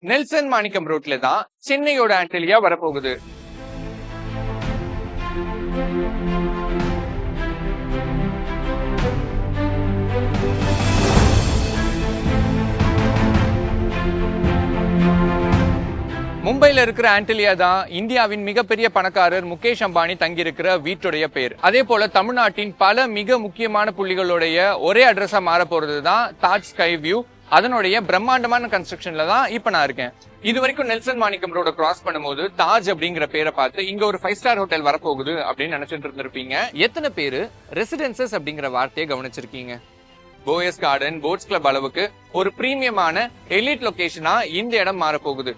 Nelson மாணிக்கம் ரோட்ல தான் சென்னையோட ஆண்டலியா வரப்போகுது. மும்பைல இருக்கிற ஆண்டலியா தான் இந்தியாவின் மிகப்பெரிய பணக்காரர் முகேஷ் அம்பானி தங்கியிருக்கிற வீட்டுடைய பேர். அதே போல தமிழ்நாட்டின் பல மிக முக்கியமான புள்ளிகளுடைய ஒரே அட்ரஸா மாற போறது தான் தாஜ் ஸ்கை வியூ. அதனுடைய பிரம்மாண்டமான கன்ஸ்ட்ரக்ஷன்ல தான் இப்ப நான் இருக்கேன். இது வரைக்கும் நெல்சன் மாணிக்கம் ரோட கிராஸ் பண்ணும்போது தாஜ் அப்படிங்கிற பேரை பார்த்து இங்க ஒரு 5 ஸ்டார் ஹோட்டல் வரப்போகுது அப்படின்னு நினைச்சிட்டு இருந்திருப்பீங்க. எத்தனை பேரு ரெசிடென்சஸ் அப்படிங்கிற வார்த்தையை கவனிச்சிருக்கீங்க? போயஸ் கார்டன், போட்ஸ் கிளப் அளவுக்கு ஒரு பிரீமியமான எலிட் லொகேஷனா இந்த இடம் மாறப்போகுது.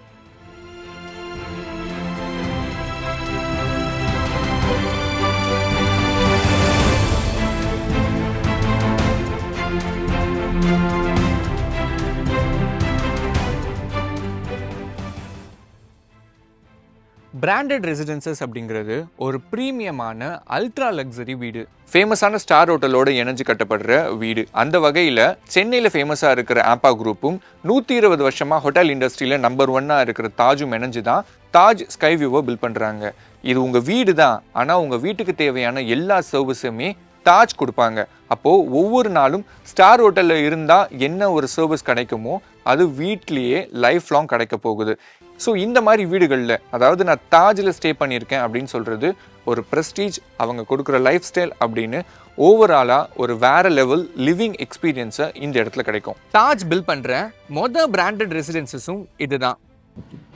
பிராண்டட் ரெசிடென்சஸ் அப்படிங்கிறது ஒரு பிரீமியமான அல்ட்ரா லக்ஸரி வீடு. ஃபேமஸான ஸ்டார் ஹோட்டலோட இணைஞ்சு கட்டப்படுற வீடு. அந்த வகையில் சென்னையில் ஃபேமஸாக இருக்கிற ஆம்பா குரூப்பும் 120 வருஷமா ஹோட்டல் இண்டஸ்ட்ரியில் நம்பர் 1 இருக்கிற தாஜும் இணைஞ்சு தான் தாஜ் ஸ்கை வியூவை பில்ட் பண்ணுறாங்க. இது உங்கள் வீடு தான், ஆனால் உங்கள் வீட்டுக்கு தேவையான எல்லா சர்வீஸுமே தாஜ் கொடுப்பாங்க. அப்போது ஒவ்வொரு நாளும் ஸ்டார் ஹோட்டலில் இருந்தால் என்ன ஒரு சர்வீஸ் கிடைக்குமோ அது வீட்லேயே லைஃப் லாங் கிடைக்க போகுது. ஸோ இந்த மாதிரி வீடுகளில், அதாவது நான் தாஜில் ஸ்டே பண்ணியிருக்கேன் அப்படின்னு சொல்கிறது ஒரு ப்ரெஸ்டீஜ், அவங்க கொடுக்குற லைஃப் ஸ்டைல் அப்படின்னு ஓவராலாக ஒரு வேற லெவல் லிவிங் எக்ஸ்பீரியன்ஸை இந்த இடத்துல கிடைக்கும். தாஜ் பில்ட் பண்ணுற மொதல் பிராண்டட் ரெசிடென்சஸும் இதுதான்.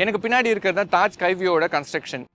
எனக்கு பின்னாடி இருக்கிறது தான் தாஜ் ஸ்கை வியூவோட கன்ஸ்ட்ரக்ஷன்.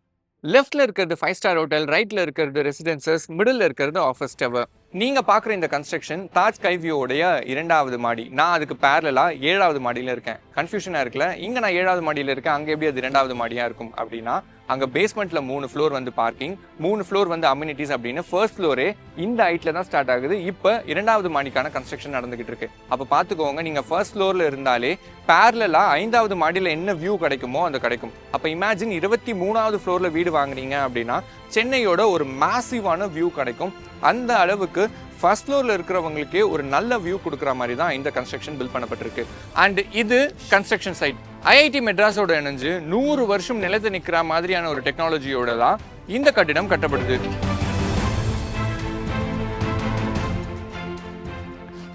லெஃப்ட்ல இருக்கிறது 5 ஸ்டார் ஹோட்டல், ரைட்ல இருக்கிறது ரெசிடென்சஸ், மிடில் இருக்கிறது ஆஃபீஸ் டவர். நீங்க பாக்குற இந்த கன்ஸ்ட்ரக்ஷன் தாஜ் ஸ்கை வியூவோடைய 2வது மாடி. நான் அதுக்கு பேரலா 7வது மாடியில இருக்கேன். கன்ஃபியூஷனா இருக்குல்ல, இங்க நான் 7வது மாடியில இருக்கேன், அங்க எப்படி அது 2வது மாடியா இருக்கும் அப்படின்னா, அங்க பேஸ்மெண்ட்ல 3 ஃப்ளோர் வந்து பார்க்கிங், 3 ஃப்ளோர் வந்து அம்யூனிட்டிஸ் அப்படின்னு ஃபர்ஸ்ட் ஃப்ளோரே இந்த ஹைட்ல தான் ஸ்டார்ட் ஆகுது. இப்ப 2வது மாடிக்கான கன்ஸ்ட்ரக்ஷன் நடந்துகிட்டு இருக்கு. அப்ப பாத்துக்கோங்க, நீங்க ஃபர்ஸ்ட் ஃப்ளோர்ல இருந்தாலே பேரலா 5வது மாடியில என்ன வியூ கிடைக்குமோ அது கிடைக்கும். அப்ப இமேஜின் 23வது ஃப்ளோர்ல வீடு வாங்குறீங்க அப்படின்னா சென்னையோட ஒரு மேசிவான வியூ கிடைக்கும். அந்த அளவுக்கு ஃபர்ஸ்ட் ஃப்ளோர்ல இருக்கிறவங்களுக்கே ஒரு நல்ல வியூ கொடுக்குற மாதிரி தான் இந்த கன்ஸ்ட்ரக்ஷன் பில்ட் பண்ணப்பட்டிருக்கு. அண்ட் இது கன்ஸ்ட்ரக்ஷன் சைட். ஐஐடி மெட்ராஸோட இணைஞ்சு 100 வருஷம் நிலைத்து நிற்கிற மாதிரியான ஒரு டெக்னாலஜியோட தான் இந்த கட்டிடம் கட்டப்படுது.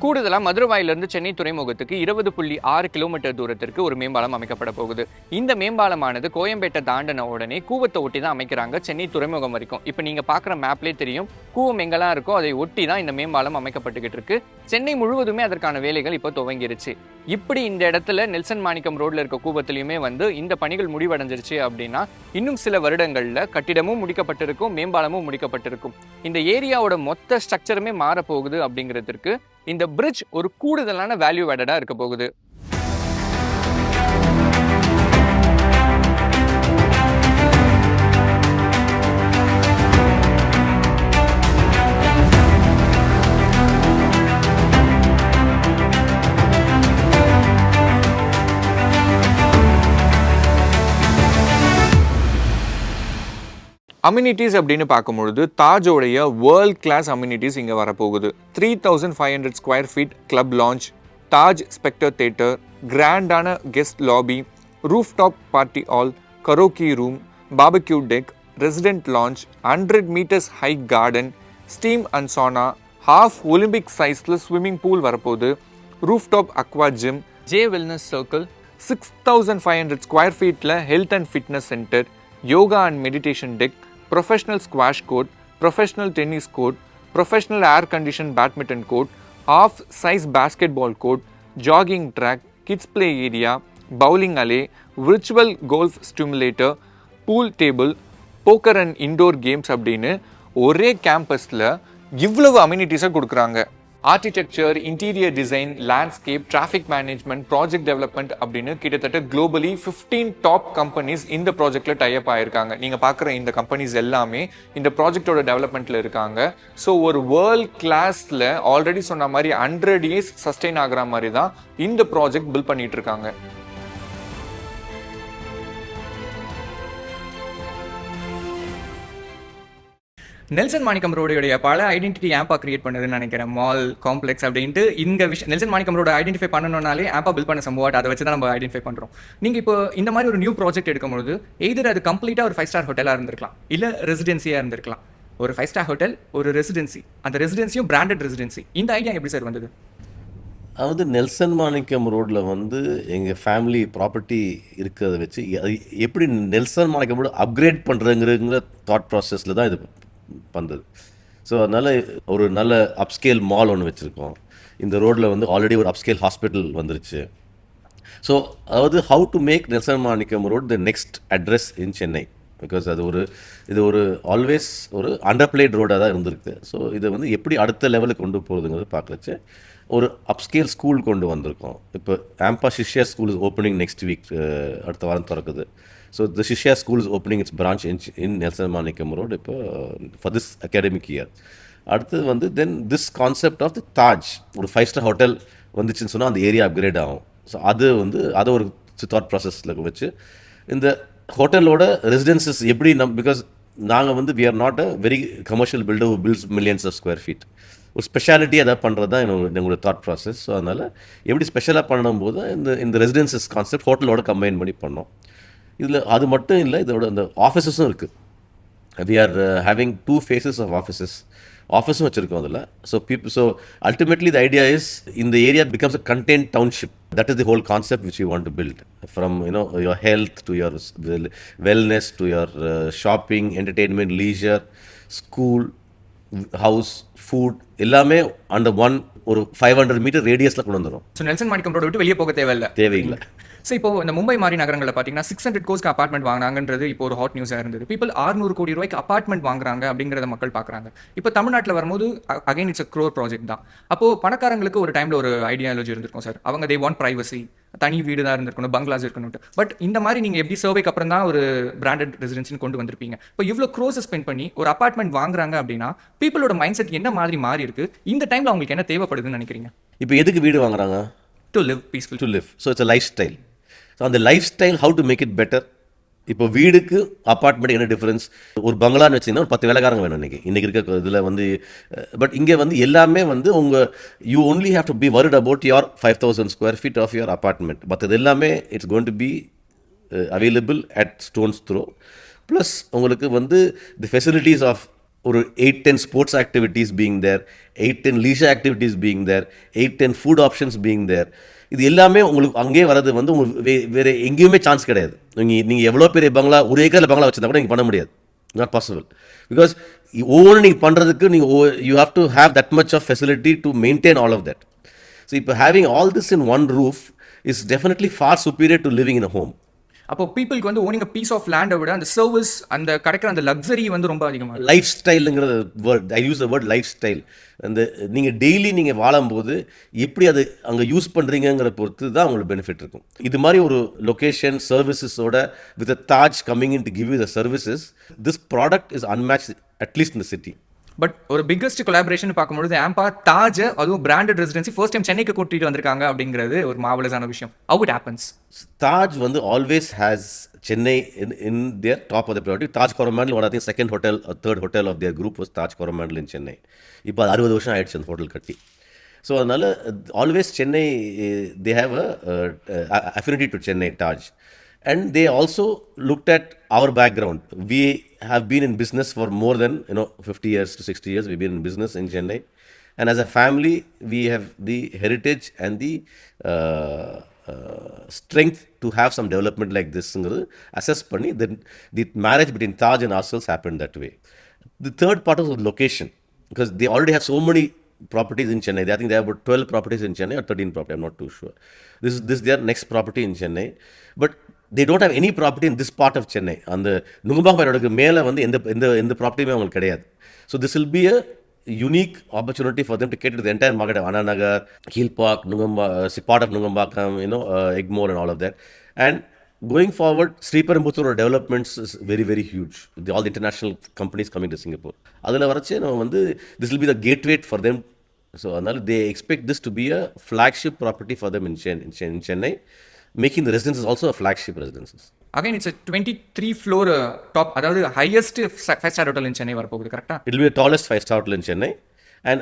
கூடுதலாக மதுரவாயிலிருந்து சென்னை துறைமுகத்துக்கு 20.6 கிலோமீட்டர் தூரத்திற்கு ஒரு மேம்பாலம் அமைக்கப்பட போகுது. இந்த மேம்பாலமானது கோயம்பேட்டை தாண்டின உடனே கூவத்தை ஒட்டி தான் அமைக்கிறாங்க சென்னை துறைமுகம் வரைக்கும். இப்போ நீங்க பார்க்குற மேப்லேயே தெரியும், கூவம் எங்கெல்லாம் இருக்கோ அதை ஒட்டி தான் இந்த மேம்பாலம் அமைக்கப்பட்டுக்கிட்டு இருக்கு. சென்னை முழுவதுமே அதற்கான வேலைகள் இப்போ துவங்கிருச்சு. இப்படி இந்த இடத்துல நெல்சன் மாணிக்கம் ரோட்ல இருக்க கூவத்திலையுமே இந்த பணிகள் முடிவடைஞ்சிருச்சு அப்படின்னா இன்னும் சில வருடங்கள்ல கட்டிடமும் முடிக்கப்பட்டிருக்கும், மேம்பாலமும் முடிக்கப்பட்டிருக்கும். இந்த ஏரியாவோட மொத்த ஸ்ட்ரக்சருமே மாறப்போகுது. அப்படிங்கிறதுக்கு இந்த பிரிட்ஜ் ஒரு கூடுதலான வேல்யூ ஆடடா இருக்க போகுது. அம்யூனிட்டிஸ் அப்படின்னு பார்க்கும்பொழுது தாஜோடைய வேர்ல்ட் கிளாஸ் அம்யூனிட்டிஸ் இங்கே வரப்போகுது. 3500 square feet club lounge, Taj spectre theatre, கிராண்டான guest lobby, roof top party hall, karaoke room, barbecue deck, resident lounge, 100 metres height garden, steam and sauna, half Olympic சைஸில் swimming pool வரப்போகுது, roof top aqua gym, J wellness circle, 6500 square ஃபீட்டில் health and fitness centre, yoga and meditation deck, professional squash court, professional tennis court, professional air-conditioned badminton court, half-size basketball court, jogging track, kids play area, bowling alley, virtual golf stimulator, pool table, poker and indoor games அப்படின்னு ஒரே கேம்பஸில் இவ்வளவு அம்யூனிட்டிஸை கொடுக்குறாங்க. Architecture, interior design, landscape, traffic management, project development அப்படின்னு கிட்டத்தட்ட globally 15 top companies இந்த ப்ராஜெக்ட்ல type ஆயிருக்காங்க. நீங்க பார்க்குற இந்த கம்பெனிஸ் எல்லாமே இந்த ப்ராஜெக்டோட டெவலப்மெண்ட்ல இருக்காங்க. ஸோ ஒரு வேர்ல்ட் கிளாஸ்ல ஆல்ரெடி சொன்ன மாதிரி 100 இயர்ஸ் சஸ்டெயின் ஆகிற மாதிரி தான் இந்த ப்ராஜெக்ட் பில்ட் பண்ணிட்டு இருக்காங்க. நெல்சன் மாணிக்கம் ரோடுடைய பல ஐடென்டிட்டி ஆம்பா கிரியேட் பண்ணுதுன்னு நினைக்கிறேன். மால் காம்ப்ளெக்ஸ் அப்படின்ட்டு இந்த விஷயம் Nelson Manickam road identify பண்ணணும்னாலே ஆம்பா bill பண்ண சம்பவம் அதை வச்சு தான் நம்ம ஐடென்டிஃபை பண்ணுறோம். நீங்கள் இப்போ இந்த மாதிரி ஒரு நியூ ப்ராஜெக்ட் எடுக்கும்போது எய்தர் அது கம்ப்ளீட்டாக ஒரு 5-ஸ்டார் ஹோட்டலாக இருந்திருக்கலாம், இல்லை ரெசிடென்சியாக இருந்திருக்கலாம். ஒரு 5-ஸ்டார் ஹோட்டல், ஒரு ரெசிடென்சி, அந்த ரெசிடென்சியும் பிராண்டட் ரெசிடென்சி. இந்த ஐடியா எப்படி சார் வந்தது? அதாவது நெல்சன் மாணிக்கம் ரோட்டில் வந்து எங்கள் ஃபேமிலி ப்ராப்பர்ட்டி இருக்கிறத வச்சு எப்படி Nelson Manickam road upgrade பண்ணுறதுங்கிற thought ப்ராசஸில் தான் இது பண்ணுறது. ஸோ அதனால் ஒரு நல்ல அப்ஸ்கேல் மால் ஒன்று வச்சுருக்கோம். இந்த ரோட்டில் வந்து ஆல்ரெடி ஒரு அப்ஸ்கேல் ஹாஸ்பிட்டல் வந்துருச்சு. ஸோ அதாவது how to make Nelson Manickam road the next address in Chennai. Because இது ஒரு ஆல்வேஸ் ஒரு அண்டர்பிளேட் ரோடாக தான் இருந்திருக்கு. ஸோ இதை வந்து எப்படி அடுத்த லெவலுக்கு கொண்டு போகிறதுங்கிறது பார்க்கலச்சு ஒரு அப்ஸ்கேல் ஸ்கூல் கொண்டு வந்திருக்கோம். இப்போ ஆம்பா Shishya school is opening next week, அடுத்த வாரம் திறக்குது. So the Shishya school is opening its branch in Nelson Manickam road இப்போ ஃபார் திஸ் அகாடமிக் இயர். அடுத்தது வந்து then this concept of the Taj, ஒரு 5-ஸ்டார் ஹோட்டல் வந்துச்சுன்னு சொன்னால் அந்த ஏரியா அப்கிரேட் ஆகும். ஸோ அது வந்து அதை ஒரு தாட் ப்ராசஸில் வச்சு இந்த ஹோட்டலோட ரெசிடென்சஸ் எப்படி பிகாஸ் நாங்கள் வந்து we are not a very commercial builder who builds millions of square feet. ஒரு ஸ்பெஷாலிட்டி எதாவது பண்ணுறது தான் எங்களோட தாட் ப்ராசஸ். ஸோ அதனால் எப்படி ஸ்பெஷலாக பண்ணும்போது இந்த ரெசிடென்சஸ் கான்செப்ட் ஹோட்டலோட கம்பைன் பண்ணி பண்ணோம். இதில் அது மட்டும் இல்லை, இதோட அந்த ஆஃபீஸஸும் இருக்குது. We are having 2 phases of ஆஃபீஸும் வச்சுருக்கோம் அதில். So ultimately the idea is இந்த area becomes a content township. That is the whole concept which we want to build. From your health to your wellness to your shopping, entertainment, leisure, school, house, food, எல்லாமே under one ஒரு 500 metre ரேடியஸில் கொண்டு வந்துடும். So Nelson Manickam road விட்டு வெளியே போக தேவையில்லை. So இப்போ இந்த மும்பை மாதிரி நகரங்களில் பார்த்தீங்கன்னா 600 கோர்ஸ்க்கு அப்பார்ட்மெண்ட் வாங்கினாங்கன்றது இப்போ ஒரு ஹாட் நியூஸாக இருந்தது. பீப்பிள் 600 கோடி ரூபாய்க்கு அப்பார்ட்மெண்ட் வாங்குறாங்க அப்படிங்கிறத மக்கள் பார்க்குறாங்க. இப்போ தமிழ்நாட்டில் வரும்போது again it's a crore project தான். அப்போது பணக்காரங்களுக்கு ஒரு டைமில் ஒரு ஐடியாலஜி இருந்திருக்கும் சார், அவங்க தே வாண்ட் ப்ரைவசி, தனி வீடு தான் இருந்திருக்கணும், பங்களாஸ் இருக்கணும்ட்டு. பட் இந்த மாதிரி நீங்கள் எப்படி சர்வேக்கு அப்புறம் தான் ஒரு பிராண்டட் ரெசிடென்சின்னு கொண்டு வந்திருப்பீங்க. இப்போ இவ்வளோ க்ரோஸை ஸ்பெண்ட் பண்ணி ஒரு அப்பார்ட்மெண்ட் வாங்குறாங்க அப்படின்னா பீப்புளோட மைண்ட் செட் என்ன மாதிரி மாறி இருக்கு? இந்த டைமில் அவங்களுக்கு என்ன தேவைப்படுதுன்னு நினைக்கிறீங்க? இப்போ எதுக்கு வீடு வாங்குறாங்க? To live peaceful. To live. So it's a life style. So அந்த life style how to make it better. இப்போ வீடுக்கு அப்பார்ட்மெண்ட் என்ன டிஃப்ரென்ஸ்? ஒரு பங்களான்னு வச்சிங்கன்னா ஒரு 10 வேலைக்காரங்க வேணும் இன்றைக்கி இருக்க இதில் வந்து. பட் இங்கே வந்து எல்லாமே வந்து you only have to be worried about your 5000 square feet of your apartment. மற்றது எல்லாமே it's going to be available at stone's throw. Plus உங்களுக்கு வந்து தி ஃபெசிலிட்டிஸ் ஆஃப் ஒரு 8-10 sports activities being there, 8-10 leisure activities being there, 8-10 food options being there. இது எல்லாமே உங்களுக்கு அங்கேயே வரது வந்து உங்களுக்கு வேறு எங்கேயுமே சான்ஸ் கிடையாது. நீங்கள் எவ்வளோ பெரிய பங்களா, ஒரு ஏக்கரில் பங்களா வச்சுருந்தா கூட நீங்கள் பண்ண முடியாது. Not possible. பிகாஸ் ஒவ்வொன்று நீங்கள் பண்ணுறதுக்கு you have to have that much of facility to maintain all of that. So இப்போ having all this in one roof is definitely far superior to living in a home. அப்போ பீப்புளுக்கு வந்து owning piece of லேண்டை விட அந்த service, அந்த கிடைக்கிற அந்த லக்ஸரி வந்து ரொம்ப அதிகமாக. லைஃப் ஸ்டைலுங்கிற word, I use the word life style. அந்த நீங்கள் டெய்லி நீங்கள் வாழும்போது எப்படி அது அங்கே யூஸ் பண்ணுறீங்கிற பொறுத்து தான் உங்களுக்கு பெனிஃபிட் இருக்கும். இது மாதிரி ஒரு லொக்கேஷன் சர்வீசஸோட with a Taj coming in to give you the services, this product is unmatched at least in the city. But ஒரு பிக்கஸ்ட் கொலாபரேஷன் பார்க்கும்போது ஆம்பா தாஜ், அதுவும் பிராண்டட் ரெசிடென்சி ஃபர்ஸ்ட் டைம் சென்னைக்கு கூட்டிட்டு வந்திருக்காங்க அப்படிங்கிறது ஒரு மாவலஸான விஷயம். How it happens? தாஜ் வந்து always has Chennai in their top of the priority. Taj Coromandel one of the second hotel, third hotel of their group was Taj Coromandel in Chennai. இப்போ அது 60 வருஷம் ஆயிடுச்சு அந்த ஹோட்டல் கட்டி. ஸோ அதனால் always Chennai they have a affinity to Chennai Taj. And they also looked at our background. We have been in business for more than 50 years to 60 years. We've been in business in Chennai. And as a family, we have the heritage and the strength to have some development like this. Assess panni, the marriage between Taj and ourselves happened that way. The third part was location. Because they already have so many properties in Chennai. I think they have about 12 properties in Chennai or 13 properties. I'm not too sure. This is their next property in Chennai. But they don't have any property in this part of Chennai. அந்த நுங்கம்பாக்கம் மேலே வந்து எந்த ப்ராப்பர்ட்டியுமே அவங்களுக்கு கிடையாது. So this will be a unique opportunity for them to cater to the entire market. Anna Nagar, ஹீல் பார்க், part of Nungambakkam, Egmore and all of that. And going forward, ஸ்ரீபெரும்புத்தூரோட developments is very very huge. All the international companies coming to Singapore. அதில் வரைச்சு நம்ம வந்து this will be the gateway for them. So அதனால் they expect this to be a flagship property for them in Chennai. making the residences also a flagship residences. Again, it's a 23-floor top, அதாவது highest 5-star hotel in Chennai வரப்போகுது, கரெக்டா? It will be the tallest 5-star hotel in Chennai, and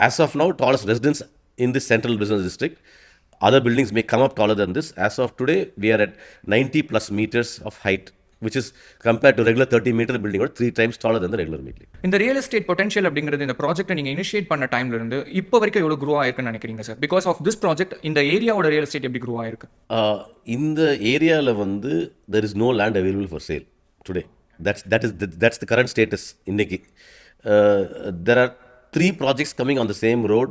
as of now, tallest residence in this central business district. Other buildings may come up taller than this. As of today, we are at 90 plus meters of height, which is compared to regular 30-meter building or 3 times taller than the regular building. இந்த real estate potential அப்படிங்கிறது இந்த ப்ராஜெக்ட்டை நீங்கள் initiate பண்ண டைம்ல இருந்து இப்போ வரைக்கும் எவ்வளோ க்ரோ ஆயிருக்குன்னு நினைக்கிறீங்க sir? Because of this project இந்த ஏரியாவோட ரியல் எஸ்டேட் எப்படி க்ரோ ஆயிருக்கு? இந்த ஏரியாவில் வந்து there is no land available for sale today. That's the current status இன்னைக்கு. There are 3 projects coming on the same road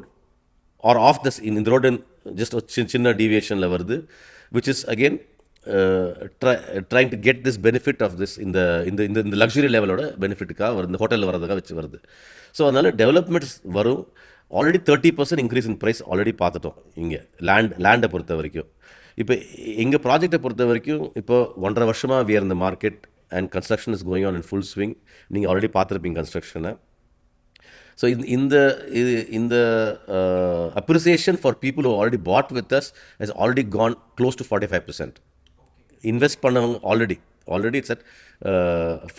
or off this in the road and just a சின்ன deviationல வருது, which is again trying to get this benefit of this in the luxury levelோட பெனிஃபிட்டுக்காக வருது, இந்த ஹோட்டலில் வரதுக்காக வச்சு வருது. So அதனால் developments வரும். Already 30% increase in price already பார்த்துட்டோம் இங்கே லேண்டை பொறுத்த வரைக்கும். இப்போ எங்கள் ப்ராஜெக்டை பொறுத்த வரைக்கும் இப்போ 1.5 வருஷமாக we are in the market and construction is going on in full swing. நீங்கள் ஆல்ரெடி பார்த்துருப்பீங்க கன்ஸ்ட்ரக்ஷனை. ஸோ இந்த appreciation for people who already bought with us has already gone close to 45%. Invest பண்ணவங்க ஆல்ரெடி இட்ஸ் அட்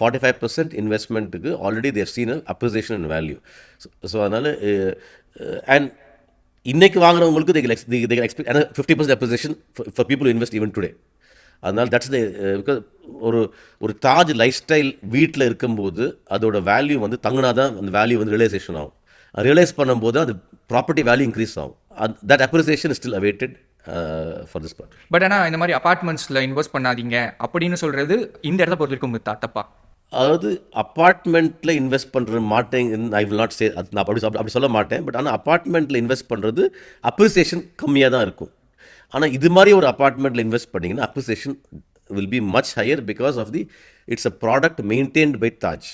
45% இன்வெஸ்ட்மெண்ட்டுக்கு already there seen appreciation and value. So அதனால் and இன்னைக்கு வாங்குறவங்களுக்கு they can expect another 50% appreciation for people who invest even today. அதனால் that's because ஒரு Taj life style வீட்டில் இருக்கும்போது அதோட வேல்யூ வந்து தங்கினா தான் அந்த வேல்யூ வந்து ரியலைசேஷன் ஆகும். ரியலைஸ் பண்ணும்போது அது ப்ராப்பர்ட்டி வேல்யூ இன்க்ரீஸ் ஆகும். That appreciation is still awaited for this part. But ஆனால் இந்த மாதிரி அபார்ட்மெண்ட்ஸில் இன்வெஸ்ட் பண்ணாதீங்க அப்படின்னு சொல்கிறது இந்த இடத்த பொறுத்த வரைக்கும் தப்பா? அதாவது அப்பார்ட்மெண்ட்டில் இன்வெஸ்ட் பண்ணுற மாட்டேன், ஐ வில் நாட் சே, அது நான் அப்படி சொல்ல மாட்டேன். பட் ஆனால் அப்பார்ட்மெண்ட்டில் இன்வெஸ்ட் பண்ணுறது அப்ரிசியேஷன் கம்மியாக தான் இருக்கும். ஆனால் இது மாதிரி ஒரு அப்பார்ட்மெண்ட்டில் இன்வெஸ்ட் பண்ணிங்கன்னா appreciation will be much higher because of it's a product maintained by Taj.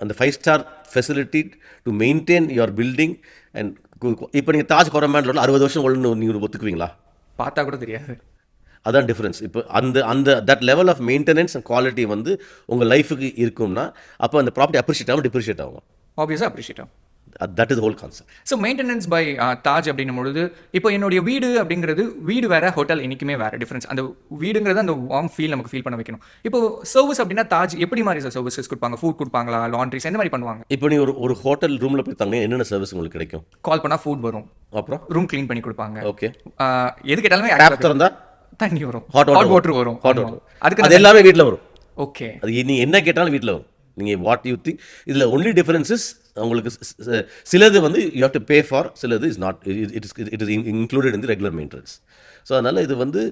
அந்த 5-star facility to maintain your building. And இப்போ நீங்கள் தாஜ் கோரமேண்டில் 60 வருஷம் ஒன்று நீங்கள் ஒத்துக்குவீங்களா? பார்த்தா கூட தெரியாது. அதான் டிஃப்ரென்ஸ். இப்போ that level of maintenance and quality வந்து உங்கள் லைஃபுக்கு இருக்கும்னா அப்போ அந்த ப்ராப்பர்ட்டி அப்ரிஷியேட் ஆகும், டிப்ரிஷியேட் ஆகும். ஆப்வியஸாக அப்ரிஷியேட் ஆகும். That is whole concept. So maintenance by Taj அப்படின்னும் பொழுது இப்போ என்னுடைய வீடு அப்படிங்கிறது வீடு வேறு, ஹோட்டல் என்றைக்குமே வேறு டிஃப்ரென்ஸ். அந்த வீடுங்கிறது அந்த வார்ம் ஃபீல் நமக்கு ஃபீல் பண்ண வைக்கணும். இப்போ சர்வீஸ் அப்படின்னா தாஜ் எப்படி மாதிரி சார் சர்வீசஸ் கொடுப்பாங்க? ஃபுட் கொடுப்பாங்களா, லாண்ட்ரிஸ் எந்த மாதிரி பண்ணுவாங்க? இப்போ நீ ஒரு ஹோட்டல் ரூமில் போய் தங்க என்னென்ன சர்வீஸ் உங்களுக்கு கிடைக்கும்? கால் பண்ணால் ஃபுட் வரும், அப்புறம் ரூம் க்ளீன் பண்ணி கொடுப்பாங்க. ஓகே, எது கேட்டாலுமே டேப் திறந்தா தண்ணி வரும், ஹாட் வாட்டர் வரும். அதுக்கு அது எல்லாமே வீட்டில் வரும். ஓகே, அது நீ என்ன கேட்டாலும் வீட்டில் வரும். நீங்கள் வாட் யூ திங்க். இதில் ஒன்லி டிஃபரன்ஸஸ் உங்களுக்கு சிலது வந்து you have to pay for, சிலது is not, it is included in the regular maintenance. So அதனால் இது வந்து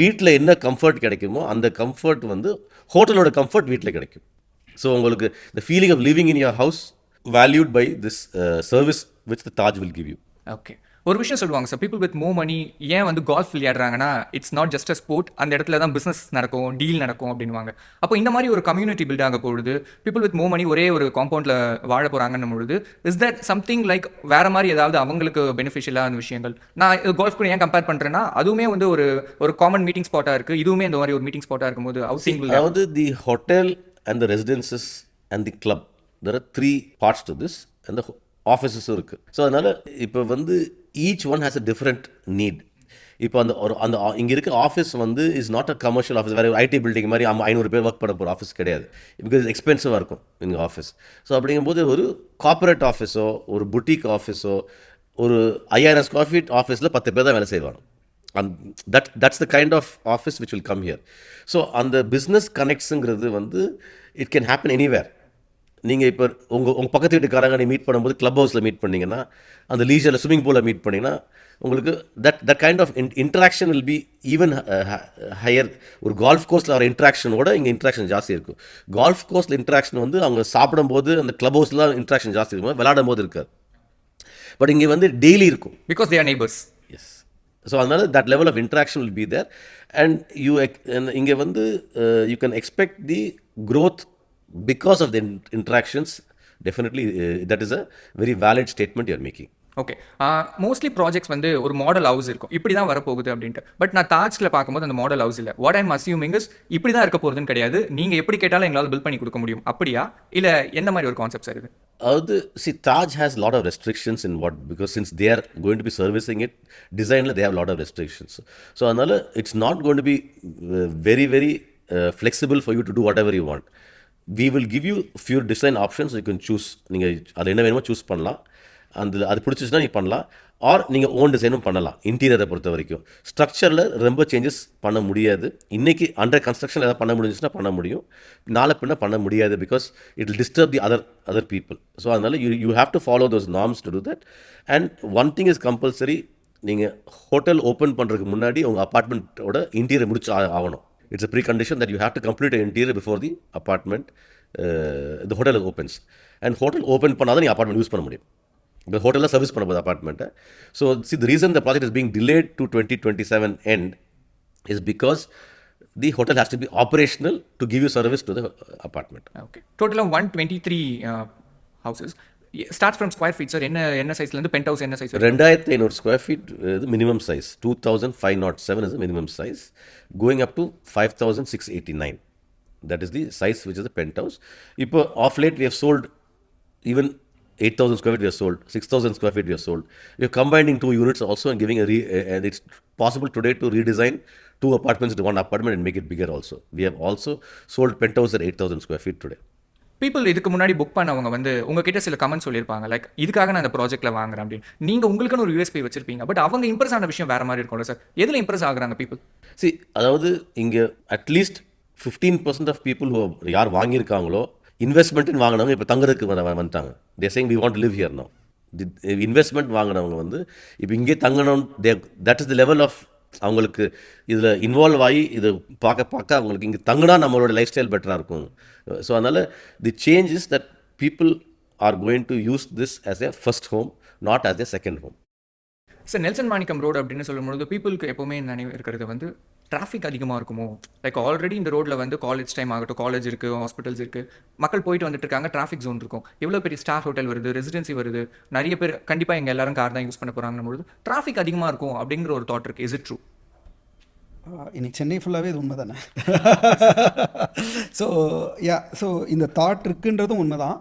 வீட்டில் என்ன கம்ஃபர்ட் கிடைக்குமோ அந்த கம்ஃபர்ட் வந்து ஹோட்டலோட கம்ஃபர்ட் வீட்டில் கிடைக்கும். ஸோ உங்களுக்கு the feeling of living in your house valued by this service which the Taj will give you. Okay, ஒரு விஷயம் சொல்லுவாங்க sir, people with more money ஏன் வந்து கால்ஃப் விளையாடுறாங்கன்னா it's not just a sport, அந்த இடத்துல தான் பிஸ்னஸ் நடக்கும், டீல் நடக்கும் அப்படின்வாங்க. அப்போ இந்த மாதிரி ஒரு கம்யூனிட்டி பில்ட் ஆக பொழுது பீப்புள் வித் மோர் மணி ஒரே ஒரு காம்பவுண்டில் வாழ போகிறாங்கன்னும் பொழுது இஸ் தட் சம்திங் லைக் வேறு மாதிரி ஏதாவது அவங்களுக்கு பெனிஃபிஷியலான விஷயங்கள்? நான் கால்ஃப் கூட ஏன் கம்பேர் பண்ணுறேன்னா அதுவுமே வந்து ஒரு காமன் மீட்டிங் ஸ்பாட்டாக இருக்குது, இதுவுமே இந்த மாதிரி ஒரு மீட்டிங் ஸ்பாட்டாக இருக்கும்போது ஹவுசிங். அதாவது the hotel and the residences and the club, there are 3 parts to this, and the ஆஃபீஸஸும் இருக்குது. ஸோ அதனால் இப்போ வந்து each one has a different need. இப்போ அந்த இங்கே இருக்க ஆஃபீஸ் வந்து is not a commercial office, வேறு ஐடி பில்டிங் மாதிரி 500 பேர் ஒர்க் பண்ண போகிற ஆஃபீஸ் கிடையாது. பிகாஸ் எக்ஸ்பென்சிவாக இருக்கும் எங்கள் ஆஃபீஸ். ஸோ அப்படிங்கும்போது ஒரு கார்பரேட் ஆஃபீஸோ ஒரு புட்டிக் ஆஃபீஸோ ஒரு 5000 ஸ்கொயர் ஃபீட் ஆஃபீஸில் 10 பேர் தான் வேலை செய்வாங்க. That's the kind of office which will come here. So அந்த பிஸ்னஸ் கனெக்ட்ஸுங்கிறது வந்து இட் கேன் ஹேப்பன் எனிவேர். நீங்கள் இப்போ உங்கள் பக்கத்து வீட்டுக்காரங்க நீ மீட் பண்ணும்போது கிளப் ஹவுஸில் மீட் பண்ணிங்கன்னா, அந்த லீஜரில் ஸ்விம்மிங் பூலில் மீட் பண்ணிங்கன்னா உங்களுக்கு that kind of interaction will be even higher. ஒரு கால்ஃப் கோர்ஸில் வர இன்ட்ராக்ஷனோட இங்கே இன்ட்ராக்ஷன் ஜாஸ்தி இருக்கும். கால்ஃப் கோர்ஸில் இன்ட்ராக்ஷன் வந்து அவங்க சாப்பிடும்போது அந்த கிளப் ஹவுஸில் இன்ட்ராக்ஷன் ஜாஸ்தி இருக்கும், விளையாடும் போது இருக்காது. பட் இங்கே வந்து டெய்லி இருக்கும், because they are neighbours. Yes. So அதனால் that level of interaction will be there. And இங்கே வந்து you can expect the growth because of the interactions. Definitely that is a very valid statement you are making. Okay. Mostly projects வந்து ஒரு model house இருக்கும், இப்படி தான் வரப்போகுது அப்படின்ட்டு. But நான் தாஜ்ல பார்க்கும்போது அந்த மாடல் ஹவுஸ் இல்லை. வாட் ஐம் அசியூமிங் இஸ் இப்படி தான் இருக்க போகிறதுன்னு கிடையாது, நீங்கள் எப்படி கேட்டாலும் எங்களால் பில்ட் பண்ணி கொடுக்க முடியும், அப்படியா இல்லை எந்த மாதிரி ஒரு கான்செப்ட் சார் இது? அதாவது Taj has a lot of restrictions in what, because since they are going to be servicing it, designல they have a lot of restrictions. So அதனால it's not going to be very very flexible for you to do whatever you want. We will give you few design options, you can choose. நீங்கள் அது என்ன வேணுமோ choose பண்ணலாம். அது பிடிச்சிச்சுன்னா நீ பண்ணலாம். R நீங்கள் ஓன் டிசைனும் பண்ணலாம். இன்டீரியரை பொறுத்த வரைக்கும் ஸ்ட்ரக்சரில் ரொம்ப சேஞ்சஸ் பண்ண முடியாது. இன்றைக்கி அண்டர் கன்ஸ்ட்ரக்ஷன் ஏதாவது பண்ண முடிஞ்சுச்சுன்னா பண்ண முடியும், நாளை பின்ன பண்ண முடியாது, because it will disturb the other people. So அதனால் you have to follow those norms to do that. And one thing is compulsory, நீங்கள் ஹோட்டல் ஓப்பன் பண்ணுறதுக்கு முன்னாடி உங்கள் அப்பார்ட்மெண்ட்டோட இன்டீரியர் முடிச்சு ஆகணும். It's a precondition that you have to complete an interior before the apartment, the hotel opens. And hotel open பண்ணாதான் நீ apartment use பண்ண முடியும். The hotel service பண்ண போது apartment. So see, the reason the project is being delayed to 2027 end is because the hotel has to be operational to give you service to the apartment. Okay. Total of 123 houses. Starts from square feet, sir. என்ன சைஸ்ல இருந்து pent house என்ன size? 2500 square feet is the minimum size. 2507 is the minimum size, going up to 5689. That is the size which is the penthouse. இப்போ of late we have sold even 8000 square feet we have sold, 6000 square feet we have sold. We are combining two units also and giving and it's possible today to redesign two apartments into one apartment and make it bigger also. We have also sold penthouse at 8000 square feet today. People இதுக்கு முன்னாடி book பண்ணவங்க வந்து உங்ககிட்ட சில comment சொல்லியிருப்பாங்க, like இதுக்காக நான் இந்த ப்ராஜெக்ட்டில் வாங்குறேன் அப்படின்னு. நீங்கள் உங்களுக்குன்னு ஒரு யூஎஸ்பி வச்சிருப்பீங்க, பட் அவங்க இம்ப்ரெஸ் ஆன விஷயம் வேறு மாதிரி இருக்கும்ல சார். எதில் இம்ப்ரெஸ் ஆகுறாங்க பீப்புள்? அதாவது இங்கே அட்லீஸ்ட் 15% ஆஃப் பீப்புள் யார் வாங்கியிருக்காங்களோ இன்வெஸ்ட்மெண்ட்டுன்னு வாங்கினவங்க இப்போ தங்குறதுக்கு வந்துட்டாங்க. They saying we want to live here now. Investment வாங்கினவங்க வந்து இப்போ இங்கே தங்கணும், that is the level of அவங்களுக்கு இதில் இன்வால்வ் ஆகி இது பார்க்க அவங்களுக்கு இங்கே தங்கினா நம்மளோட லைஃப் ஸ்டைல் பெட்டராக இருக்கும். ஸோ அதனால் the change is that people are going to use this as a first home, not as a second home. Sir, Nelson Manickam road அப்படின்னு சொல்லும்போது பீப்புளுக்கு எப்போவுமே நினைவு இருக்கிறது வந்து டிராஃபிக் அதிகமாக இருக்குமோ. லைக் ஆல்ரெடி இந்த ரோட்டில் வந்து காலேஜ் டைம் ஆகட்டும், காலேஜ் இருக்குது, ஹாஸ்பிட்டல்ஸ் இருக்குது, மக்கள் போயிட்டு வந்துட்டு இருக்காங்க, டிராஃபிக் ஜோன் இருக்கும், எவ்வளோ பெரிய ஸ்டார் ஹோட்டல் வருது, ரெசிடென்சி வருது, நிறைய பேர் கண்டிப்பாக எங்கள் எல்லாரும் கார் தான் யூஸ் பண்ண போகிறாங்கன்னு பொழுது டிராஃபிக் அதிகமாக இருக்கும் அப்படிங்கிற ஒரு தாட் இருக்குது. Is it true? இன்னைக்கு சென்னை ஃபுல்லாகவே இது உண்மை தானே. ஸோ இந்த தாட் இருக்குன்றதும் உண்மை தான்.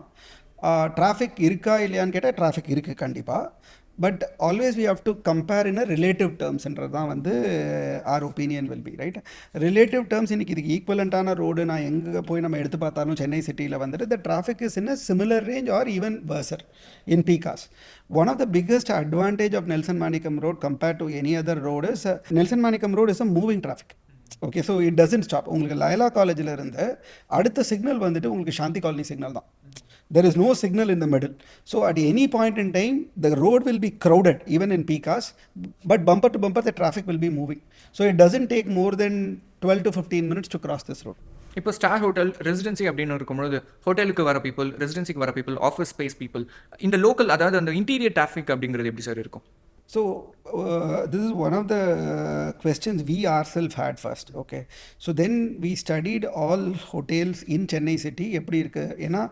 டிராஃபிக் இருக்கா இல்லையான்னு கேட்டால் டிராஃபிக் இருக்குது கண்டிப்பாக. But always we have to compare in a relative டேர்ம்ஸ்ன்றது தான் வந்து our opinion will be right. Relative terms இன்றைக்கி இதுக்கு ஈக்குவலண்ட்டான ரோடு நான் எங்கே போய் நம்ம எடுத்து பார்த்தாலும் சென்னை சிட்டியில் வந்துட்டு the traffic is in a similar range R even வர்சர் in peak hours. One of the biggest advantage of Nelson Manickam Road compared to any other road is Nelson Manickam Road is a moving traffic. Okay, so it doesn't stop. உங்களுக்கு லயலா காலேஜில் இருந்து அடுத்த signal வந்துட்டு உங்களுக்கு சாந்தி colony signal தான். There is no signal in the middle. So at any point in time, the road will be crowded, even in peak hours, but bumper to bumper, the traffic will be moving. So it doesn't take more than 12 to 15 minutes to cross this road. இப்போ star hotel residency அப்படின்னு இருக்கும்போது ஹோட்டலுக்கு வர people, ரெசிடென்சிக்கு வர people, office space people, இந்த local அதாவது அந்த interior traffic அப்படிங்கிறது எப்படி சார் இருக்கும்? So this is one of the questions we ourselves had first. Okay, so then we studied all hotels in Chennai city. எப்படி இருக்கு, ஏன்னா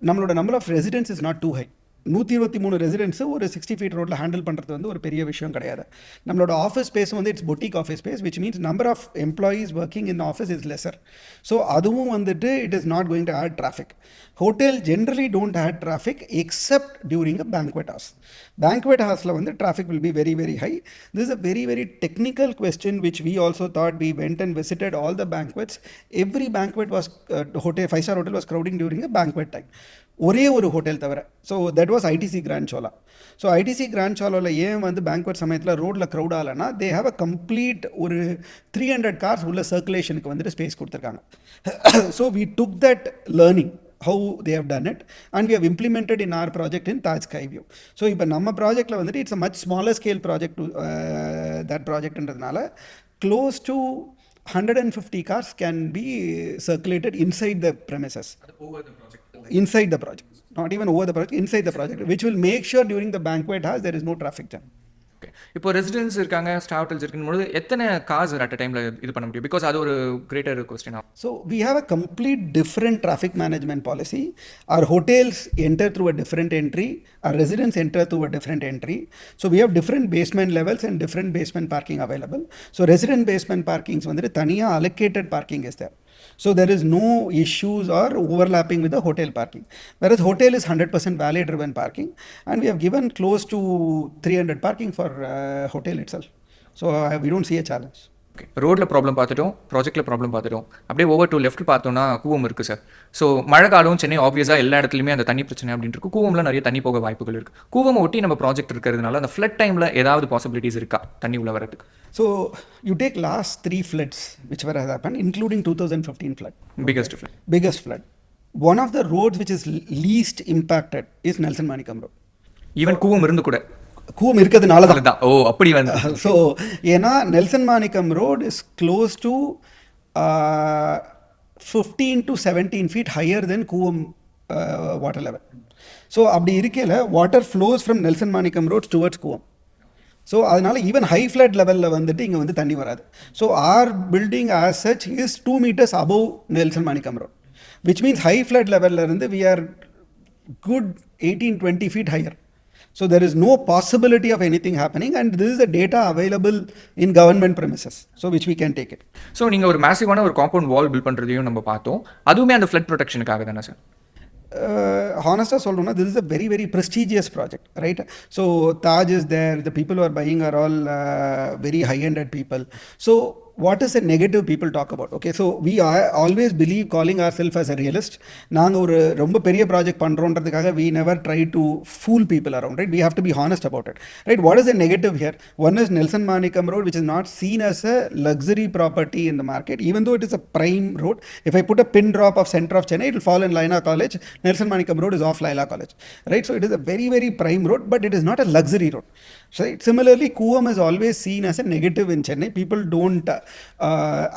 நம்மளோட number of residence is not too high. 123 residence ஒரு 60 feet ரோட்டில் handle பண்ணுறது வந்து ஒரு பெரிய விஷயம் கிடையாது. நம்மளோட ஆஃபீஸ் ஸ்பேஸ் வந்து it's boutique office space, which means number of employees working in office is lesser. So அதுவும் வந்துட்டு it is not going to add traffic. Hotel generally don't add traffic except during a banquet house. Banquet ஹவுஸில் வந்து traffic will be very very high. This is a very very technical question which we also thought. We went and visited all the banquets. Every banquet was hotel 5-star hotel was crowding during a banquet time. ஒரே ஒரு ஹோட்டல் தவிர. So that was ITC Grand Chola. So ITC Grand சோலாவில் ஏன் வந்து banquet சமயத்தில் ரோட்டில் crowd ஆகலைன்னா, தே ஹாவ் அ கம்ப்ளீட் ஒரு 300 cars உள்ள சர்க்குலேஷனுக்கு வந்துட்டு ஸ்பேஸ் கொடுத்துருக்காங்க. So we took that learning how they have done it and we have implemented in our project in Taj Sky View. So இப்போ நம்ம ப்ராஜெக்டில் வந்துட்டு it's a much smaller scale project to that projectன்றதுனால close to 150 cars can be circulated inside the premises. Over the project. Inside the project, not even over the project, inside the project, which will make sure during the banquet hours there is no traffic jam. Okay. இப்போ residence இருக்காங்க, star hotels இருக்கும்போது எத்தனை cars at a டைமில் இது பண்ண முடியும்? Because அது ஒரு கிரேட்டர் கொஸ்டின் ஆகும். So we have a complete different traffic management policy. Our hotels enter through a different entry. Our residents enter through a different entry. So we have different basement levels and different basement parking available. So resident basement parkings வந்து தனியா allocated parking is there. So there is no issues or overlapping with the hotel parking. Whereas hotel is 100% valet driven parking, and we have given close to 300 parking for hotel itself. So we don't see a challenge. Okay, ரோட்டில் problem பார்த்துட்டோம், ப்ராஜெக்ட்டில் problem பார்த்துட்டோம். அப்படியே over to left பார்த்தோன்னா கூவம் இருக்குது sir. So மழை காலம் சென்னை ஆப்வியஸாக எல்லா இடத்துலையுமே அந்த தண்ணி பிரச்சனை அப்படின்னு இருக்கு. கூவம்ல நிறைய தண்ணி போக வாய்ப்புகள் இருக்குது. கூவம் ஒட்டி நம்ம ப்ராஜெக்ட் இருக்கிறதுனால அந்த ஃப்ளட் டைமில் ஏதாவது பாசிபிலிட்டிஸ் இருக்கா தண்ணி உள்ள வரதுக்கு? So you take last 3 floods which were has happened, including 2015 flood. Biggest flood. One of the roads which is least impacted is Nelson Manickam Road. Even Cooum இருந்து கூட கூவம் இருக்கிறதுனால தான். ஓ அப்படி வந்து. ஸோ ஏன்னா Nelson Manickam road is close to 15 to 17 feet higher than Cooum water level. So அப்படி இருக்கையில் water flows from Nelson Manickam road towards Cooum. So அதனால் ஈவன் ஹை ஃப்ளட் லெவலில் வந்துட்டு இங்கே வந்து தண்ணி வராது. So our building as such is 2 meters above Nelson Manickam road, which means high flood லெவலில் இருந்து we are good 18-20 feet higher. So there is no possibility of anything happening, and this is the data available in government premises, so which we can take it. So நீங்கள் ஒரு மேசிவான ஒரு compound wall build பண்ணுறதையும் நம்ம பார்த்தோம். அதுவுமே அந்த flood ப்ரொடெக்ஷனுக்காக தானே sir? Honestly சொல்லணும்னா this is a very very prestigious project, right? So Taj is there, the people who are buying are all very high-ended people. So what is the negative people talk about? Okay, so we always believe calling ourselves as a realist. நாங்கள் ஒரு ரொம்ப பெரிய project பண்ணுறோன்றதுக்காக we never try to fool people around, right? We have to be honest about it, right? What is the negative here? One is Nelson Manickam Road, which is not seen as a luxury property in the market, even though it is a prime road. If I put a pin drop of center of Chennai, it will fall in Laila College. Nelson Manickam Road is off Laila College, right? So it is a very very prime road, but it is not a luxury road. Right? Similarly, Kuvam is always seen as a negative in Chennai. People don't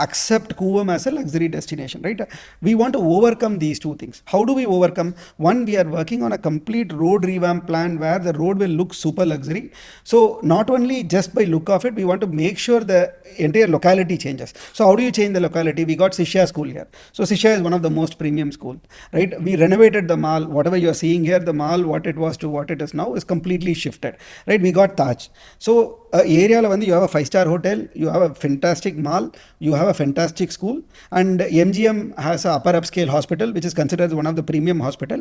accept Kuvam as a luxury destination, right? We want to overcome these two things. How do we overcome? One, we are working on a complete road revamp plan where the road will look super luxury. So not only just by look of it, we want to make sure the entire locality changes. So how do you change the locality? We got Shishya school here. So Shishya is one of the most premium school, right? We renovated the mall. Whatever you are seeing here, the mall, what it was to what it is now is completely shifted, right? We got Taj. So area வந்து you have a 5-star hotel, you have a fantastic mall, you have a fantastic school, and MGM has a upper upscale hospital which is considered one of the premium hospital.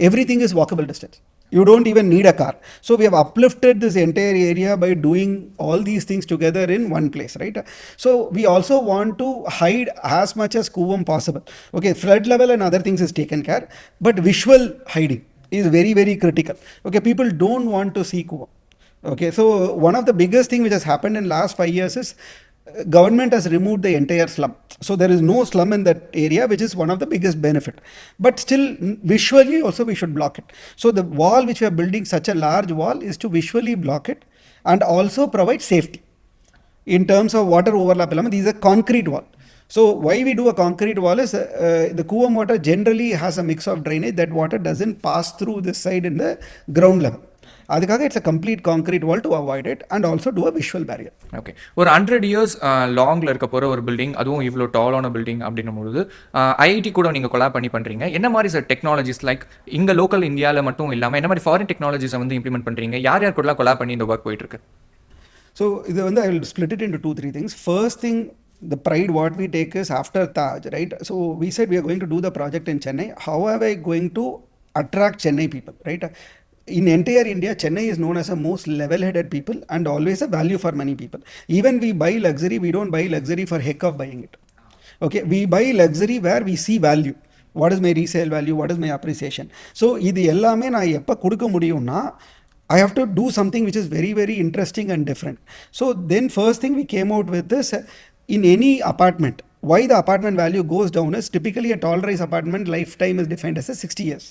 Everything is walkable distance. You don't even need a car. So we have uplifted this entire area by doing all these things together in one place, right? So we also want to hide as much as Kuvam possible. Okay, flood level and other things is taken care, but visual hiding is very very critical. Okay, people don't want to see Kuvam. Okay, so one of the biggest thing which has happened in last 5 years is government has removed the entire slum. So there is no slum in that area, which is one of the biggest benefit. But still, visually also we should block it. So the wall which we are building, such a large wall, is to visually block it and also provide safety in terms of water overlap. These are concrete wall. So why we do a concrete wall is the Kuvam water generally has a mix of drainage. That water doesn't pass through this side in the ground level. அதுக்காக it's a complete concrete wall to avoid it and also to a visual barrier. Okay, ஒரு 100 years லாங்கில் இருக்க போகிற ஒரு building, அதுவும் இவ்வளோ டாலான building அப்படின்னும் பொழுது ஐஐடி கூட நீங்கள் கொலாப் பண்ணி பண்ணுறீங்க. என்ன மாதிரி சார் டெக்னாலஜிஸ் லைக் இங்கே லோக்கல் இந்தியாவில் மட்டும் இல்லாமல் என்ன மாதிரி ஃபாரின் டெக்னாலஜிஸை வந்து இம்ப்ளிமெண்ட் பண்ணுறீங்க? யார் யார் கூடலாம் கொலாப் பண்ணி இந்த ஒர்க் போயிட்டுருக்கு? ஸோ இது வந்து I will split it into 2-3 things. First thing, the pride what we take is after Taj, right? So we said we are going to do the project in Chennai. How are we going to attract Chennai people, right? In entire India, Chennai is known as a most level-headed people and always a value for money people. Even we buy luxury, we don't buy luxury for heck of buying it. Okay, we buy luxury where we see value. What is my resale value? What is my appreciation? So இது எல்லாமே நான் எப்போ கொடுக்க முடியும்னா I have to do something which is very very interesting and different. So then first thing we came out with this, in any apartment, why the apartment value goes down is typically a tall rise apartment lifetime is defined as a 60 years.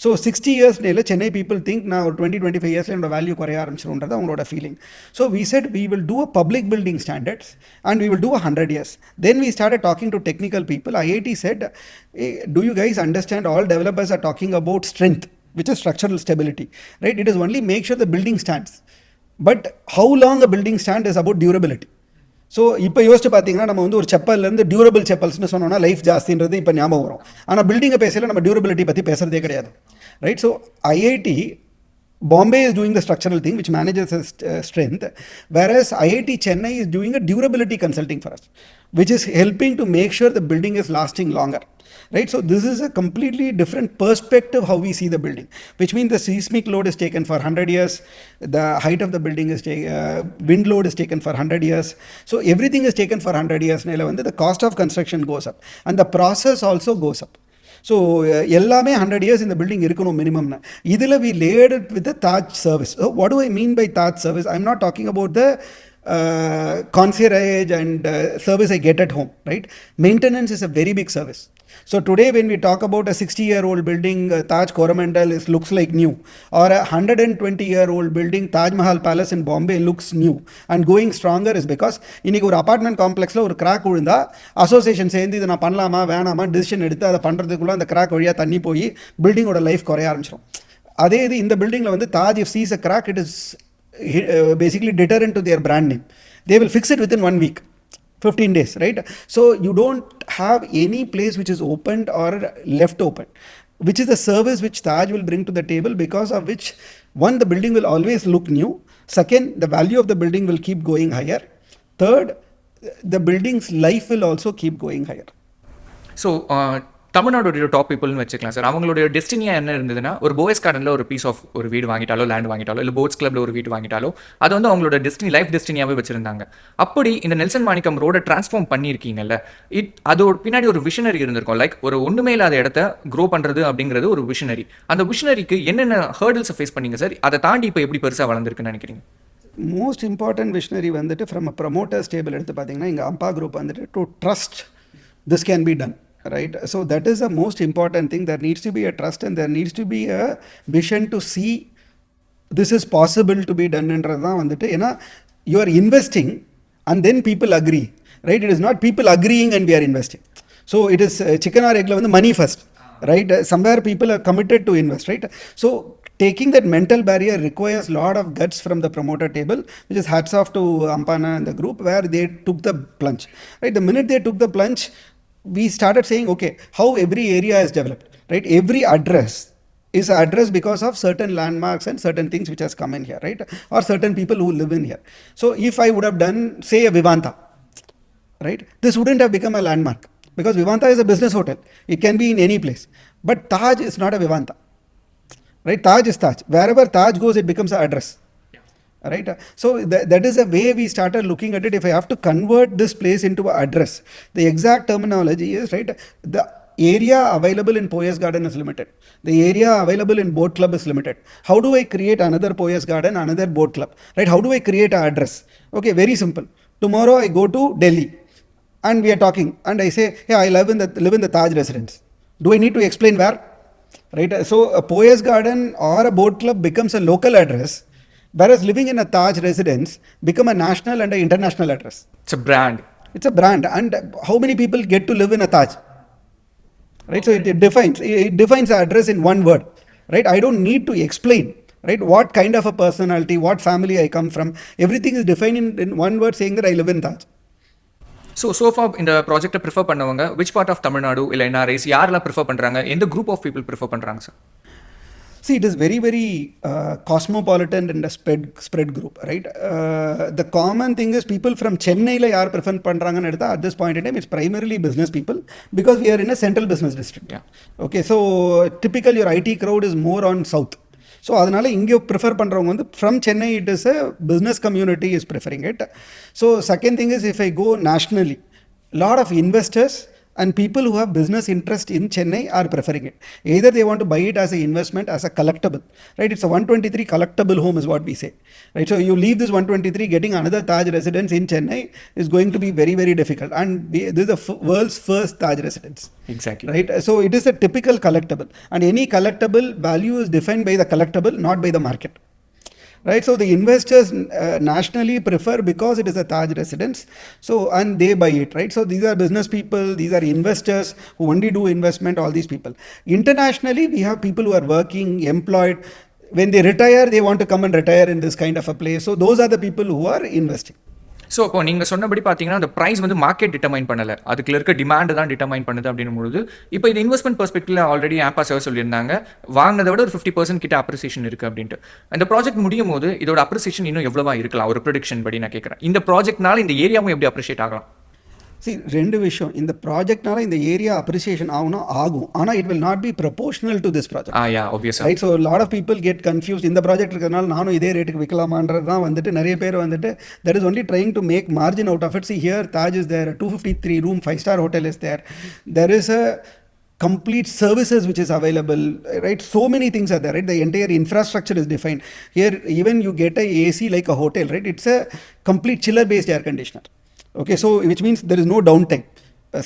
So 60 years Chennai people think now 20-25 years la value குறைய ஆரம்பிச்சிரும்ன்றது அவங்களோட feeling. So we said we will do a public building standards and we will do 100 years. Then we started talking to technical people. IIT said, hey, do you guys understand all developers are talking about strength, which is structural stability, right? It is only make sure the building stands. But how long a building stands is about durability. So இப்போ யோசிச்சு பார்த்தீங்கன்னா நம்ம வந்து ஒரு செப்பல்லேருந்து durable செப்பல்ஸ்னு சொன்னோம்னா life ஜாஸ்தின்றது இப்போ ஞாபகம் வரும். ஆனால் பில்டிங்கை பேசல நம்ம டியூரபிலிட்டி பற்றி பேசுகிறதே கிடையாது, right? So IIT Bombay is doing the structural thing which manages strength, whereas IIT Chennai is doing a durability consulting for us, which is helping to make sure the building is lasting longer. Right, so this is a completely different perspective how we see the building, which means the seismic load is taken for 100 years, the height of the building is wind load is taken for 100 years, so everything is taken for 100 years. The cost of construction goes up and the process also goes up. So எல்லாமே 100 years in the building இருக்கணும் minimum. இதில் we layered it with the Taj service. So what do I mean by Taj service? I'm not talking about the concierge and service I get at home, right? Maintenance is a very big service. So today when we talk about a 60-year-old building, Taj Coromandel looks like new, or a 120-year-old building, Taj Mahal Palace in Bombay looks new and going stronger is because இன்னைக்கு ஒரு apartment காம்ப்ளெக்ஸில் ஒரு crack விழுந்தா association சேர்ந்து இதை நான் பண்ணலாமா வேணாமா decision எடுத்து அதை பண்ணுறதுக்குள்ளே அந்த கிராக் வழியாக தண்ணி போய் பில்டிங்கோட லைஃப் குறைய ஆரம்பிச்சிடும். அதே இது இந்த பில்டிங்கில் வந்து Taj if sees a crack, it is basically deterrent to their brand name. They will fix it within 1 week, 15 days, right? So you don't have any place which is opened or left open, which is the service which Taj will bring to the table, because of which, one, the building will always look new. Second, the value of the building will keep going higher. Third, the building's life will also keep going higher. So தமிழ்நாடுடைய top பீப்புள்னு வச்சுக்கலாம் சார். அவங்களுடைய டெஸ்டினியாக என்ன இருந்ததுன்னா, ஒரு boys கார்டனில் ஒரு பீஸ் ஆஃப் ஒரு வீடு வாங்கிட்டாலோ, லேண்ட் வாங்கிட்டாலோ, இல்லை போட்ஸ் கிளப்பில் ஒரு வீடு வாங்கிட்டாலோ, அது வந்து அவங்களோட டெஸ்டினி, லைஃப் டெஸ்டினியாகவே வச்சுருந்தாங்க. அப்படி இந்த நெல்சன் மாணிக்கம் ரோடை ட்ரான்ஸ்ஃபார்ம் பண்ணியிருக்கீங்கல்ல, அதோட பின்னாடி ஒரு விஷனரி இருந்திருக்கும். லைக் ஒரு ஒன்றுமே இல்லாத இடத்த க்ரோ பண்ணுறது அப்படிங்கிறது ஒரு விஷனரி. அந்த விஷனரிக்கு என்னென்ன ஹர்டில்ஸை ஃபேஸ் பண்ணீங்க சார்? அதை தாண்டி இப்போ எப்படி பெருசாக வளர்ந்துருக்குன்னு நினைக்கிறீங்க? மோஸ்ட் இம்பார்ட்டன்ட் விஷனரி வந்துட்டு ஃப்ரம் அ ப்ரமோட்டர்ஸ் டேபிள் எடுத்து பார்த்தீங்கன்னா, இங்கே அம்பா குரூப் வந்துட்டு to trust this can be done. Right, so that is the most important thing. There needs to be a trust and there needs to be a vision to see this is possible to be done. என்றதான் வந்துட்டு, ஏன்னா you are investing and then people agree, right? It is not people agreeing and we are investing. So it is chicken or egg வந்து money first, right? Somewhere people are committed to invest, right? So taking that mental barrier requires a lot of guts from the promoter table, which is hats off to Ampana and the group, where they took the plunge, right? The minute they took the plunge, we started saying, okay, how every area is developed, right? Every address is an address because of certain landmarks and certain things which has come in here, right? Or certain people who live in here. So if I would have done, say, a Vivanta, right? This wouldn't have become a landmark, because Vivanta is a business hotel. It can be in any place. But Taj is not a Vivanta, right? Taj is Taj. Wherever Taj goes, it becomes an address. Right, so that is the way we started looking at it. If I have to convert this place into an address, the exact terminology is, right, the area available in Poyas Garden is limited, the area available in Boat Club is limited. How do I create another Poyas Garden, another Boat Club, right? How do I create an address? Okay, very simple. Tomorrow I go to Delhi and we are talking and I say, hey, I live in the Taj residence. Do I need to explain where? Right, so a Poyas Garden or a Boat Club becomes a local address, whereas living in a Taj residence become a national and an international address. It's a brand. It's a brand. And how many people get to live in a Taj? Right, so it defines the address in one word. Right, I don't need to explain, right, what kind of a personality, what family I come from. Everything is defined in one word, saying that I live in Taj. So far இந்த ப்ராஜெக்ட்டை prefer பண்ணவங்க which part of Tamil Nadu இல்லை NRIs யாரெல்லாம் prefer பண்ணுறாங்க? எந்த group of people prefer பண்ணுறாங்க sir? See, it is very, very cosmopolitan and a spread group, right? The common thing is people from Chennai la yaar prefer pandranga edutha at this point in time, it's primarily business people, because we are in a central business district. Yeah. Okay, so typically your IT crowd is more on south. So அதனால இங்கே prefer பண்ணுறவங்க வந்து from Chennai, it is a business community is preferring it. So second thing is, if I go nationally, lot of investors and people who have business interest in Chennai are preferring it. Either they want to buy it as an investment, as a collectible, right? It's a 123 collectible home is what we say, right? So you leave this 123, getting another Taj residence in Chennai is going to be very, very difficult. And this is the world's first Taj residence. Exactly. Right? So it is a typical collectible. And any collectible value is defined by the collectible, not by the market. Right, so the investors nationally prefer because it is a Taj residence, so and they buy it, right? So these are business people, these are investors who only do investment, all these people. Internationally, we have people who are working, employed. when they retire, they want to come and retire in this kind of a place. So those are the people who are investing. So இப்போ நீங்கள் சொன்னபடி பார்த்தீங்கன்னா அந்த price வந்து market determine பண்ணலை, அதுக்குள்ள இருக்க demand தான் டிட்டர்மைன் பண்ணுது அப்படின்னும்போது இப்போ இது இன்வெஸ்ட்மெண்ட் பெர்ஸ்பெக்டிவ்ல ஆல்ரெடி ஆப்பா சார் சொல்லியிருந்தாங்க வாங்கினதை விட ஒரு 50% கிட்ட அப்ரிசியேஷன் இருக்குது அப்படின்ட்டு. அந்த ப்ராஜெக்ட் முடியும் போது இதோட அப்ரிசியேஷன் இன்னும் எவ்வளவா இருக்கலாம் ஒரு ப்ரொடிக்ஷன் படி நான் கேட்குறேன். இந்த ப்ராஜெக்ட்னால இந்த ஏரியாவும் எப்படி அப்ரிஷியேட் ஆகலாம்? See, ரெண்டு விஷயம், இந்த ப்ராஜெக்ட்னால இந்த ஏரியா அப்ரிசியேஷன் ஆகும், ஆனால் it will not be proportional to this project. ஆப்வியஸா right. So lot of people get confuse. இந்த ப்ராஜெக்ட் இருக்கிறதுனால நானும் இதே ரேட்டுக்கு விற்கலாமான்றது தான் வந்துட்டு நிறைய பேர் வந்துட்டு that is only trying to make margin out of it. See here Taj is there, 253 room 5-star hotel is there. There is a complete services which is available, right? So many things are there, right? The entire infrastructure is defined. Here even you get a AC like a hotel, right? It's a complete chiller based air conditioner. Okay, so which means there is no downtime.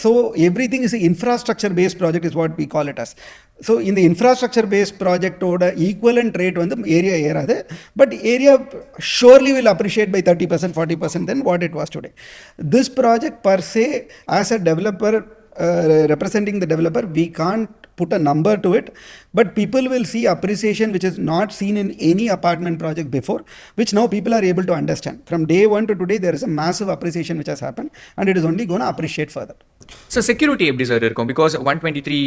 So everything is an infrastructure based project is what we call it as. So in the infrastructure based project oda equivalent rate வந்து area ஏறாது, but area surely will appreciate by 30% 40% than what it was today. This project per se, as a developer representing the developer, we can't put a number to it, but people will see appreciation which is not seen in any apartment project before, which now people are able to understand. From day one to today, there is a massive appreciation which has happened, and it is only going to appreciate further. So security எப்படி sir இருக்கும்? Because 123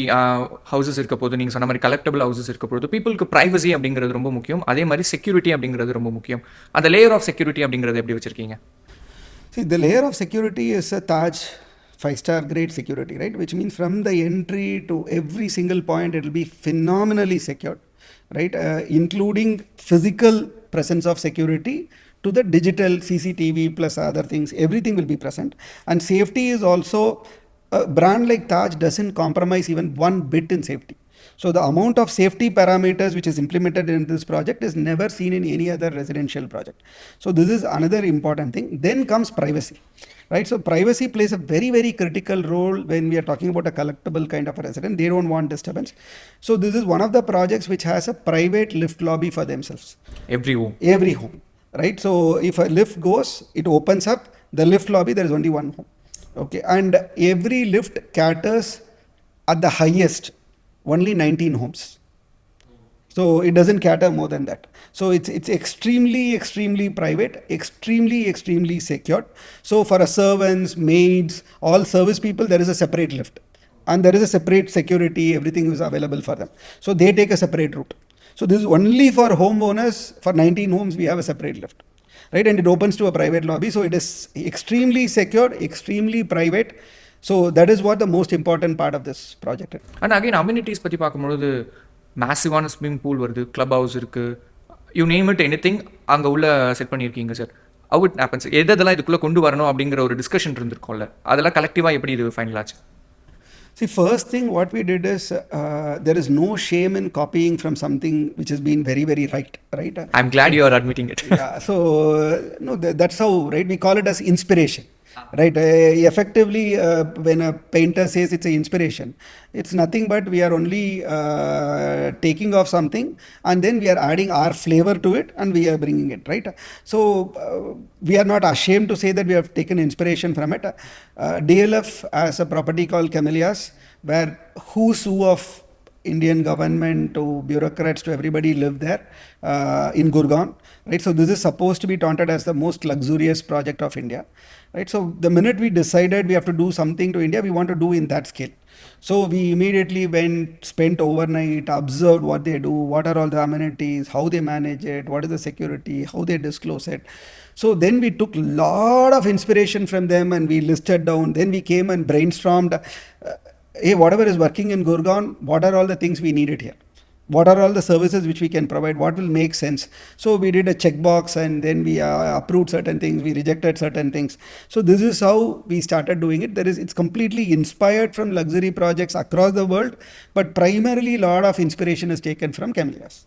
houses இருக்க போது, நீங்கள் சொன்ன மாதிரி collectable houses இருக்க போது, பீப்புளுக்கு ப்ரைவசி அப்படிங்கிறது ரொம்ப முக்கியம், அதே மாதிரி செக்யூரிட்டி அப்படிங்கிறது ரொம்ப முக்கியம். அந்த லேயர் ஆஃப் செக்யூரிட்டி அப்படிங்கிறது எப்படி வச்சிருக்கீங்க? See, the layer of security is a Taj 5-star grade security, right? Which means from the entry to every single point, it will be phenomenally secured, right? Including physical presence of security to the digital CCTV plus other things, everything will be present. And safety is also, a brand like Taj doesn't compromise even one bit in safety. So the amount of safety parameters which is implemented in this project is never seen in any other residential project. So this is another important thing. Then comes privacy, right? So privacy plays a very, very critical role when we are talking about a collectible kind of a resident. They don't want disturbance. So this is one of the projects which has a private lift lobby for themselves. Every home, right? So if a lift goes, it opens up the lift lobby, there is only one home. Okay, and every lift caters at the highest only 19 homes. So it doesn't cater more than that. So it's extremely private, extremely secured. So for a servants, maids, all service people, there is a separate lift, and there is a separate security, everything is available for them. So they take a separate route. So this is only for homeowners. For 19 homes we have a separate lift, right? And it opens to a private lobby. So it is extremely secured, extremely private. So that is what the most important part of this project is. And again amenities பற்றி பார்க்கும்பொழுது மேசிவான swimming pool வருது, club house இருக்குது, you name it anything அங்கே உள்ள set பண்ணியிருக்கீங்க sir. How it happens, எதெல்லாம் இதுக்குள்ளே கொண்டு வரணும் அப்படிங்கிற ஒரு டிஸ்கஷன் இருந்திருக்கும்ல, அதெல்லாம் கலெக்டிவாக எப்படி இது ஃபைனல் ஆச்சு? See, first thing what we did is there is no shame in copying from something which has been very, very right? I'm glad you are admitting it. Yeah, so no, that's how, right? We call it as inspiration, right? Effectively, when a painter says it's an inspiration, it's nothing but we are only taking off something and then we are adding our flavor to it and we are bringing it, right? So we are not ashamed to say that we have taken inspiration from it. DLF has a property called Camellias, where who's who of Indian government to bureaucrats to everybody live there in Gurgaon, right? So this is supposed to be taunted as the most luxurious project of India, right? So the minute we decided we have to do something to India, we want to do in that scale. So we immediately went, spent overnight, observed what they do, what are all the amenities, how they manage it, what is the security, how they disclose it. So then we took a lot of inspiration from them and we listed down. Then we came and brainstormed, hey, whatever is working in Gurgaon, what are all the things we needed here? What are all the services which we can provide? What will make sense? So we did a checkbox and then we approved certain things, we rejected certain things. So this is how we started doing it. It's completely inspired from luxury projects across the world, but primarily a lot of inspiration is taken from Camellias.